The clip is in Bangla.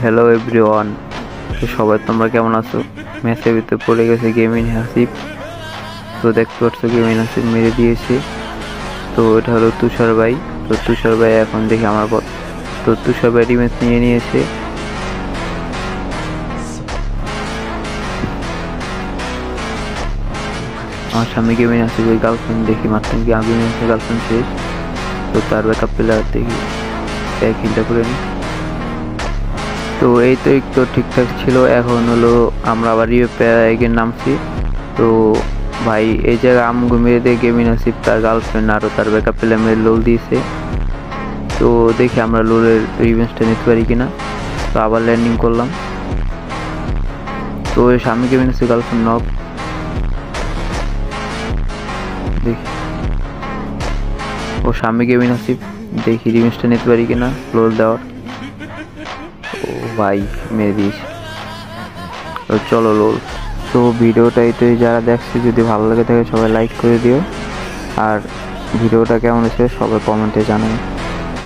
Hello everyone. তো সবাই তোমরা কেমন আছো? ম্যাচের ভিতরে পড়ে গেছে গেমিং হাসিব। তো দেখতে পাচ্ছ গেমিং হাসিব মেরে দিয়েছে। তো এটা হলো তুষার ভাই। তো তুষার ভাই এখন দেখি আমার তো তুষার ভাই রিমেন্স নিয়ে নিয়েছে। আমার সামনে গেমিং হাসিবের গার্লফ্রেন্ড দেখি মাত্র কি গেমিং হাসিবের গার্লফ্রেন্ড শেষ। তো তার ব্যাকআপ প্লেয়ার দেখি এক হিলটা করে নি। তো এই তো একটু ঠিকঠাক ছিল। এখন হলো আমরা আবার এগের নামছি। তো ভাই এই জায়গায় আমগো মেরে দিয়ে গেমিং আসিফ তার গার্লফ্রেন্ড আরও তার ব্যাকআপ প্লেয়ার মেরে লোল দিয়েছে। তো দেখি আমরা লোলের রিভেঞ্জটা নিতে পারি কিনা। তো আবার ল্যান্ডিং করলাম। তো এর সামনে গেমিং আসিফ গার্লফ্রেন্ড নক দেখি ও সামনে গেমিং আসিফ দেখি রিভেঞ্জটা নিতে পারি কিনা লোল দেওয়ার। ও ভাই মেরে দিয়েছে। তো চলো লোল। তো ভিডিওটাই তো যারা দেখছে যদি ভালো লাগে থাকে সবাই লাইক করে দিও, আর ভিডিওটা কেমন হয়েছে সবাই কমেন্টে জানাও।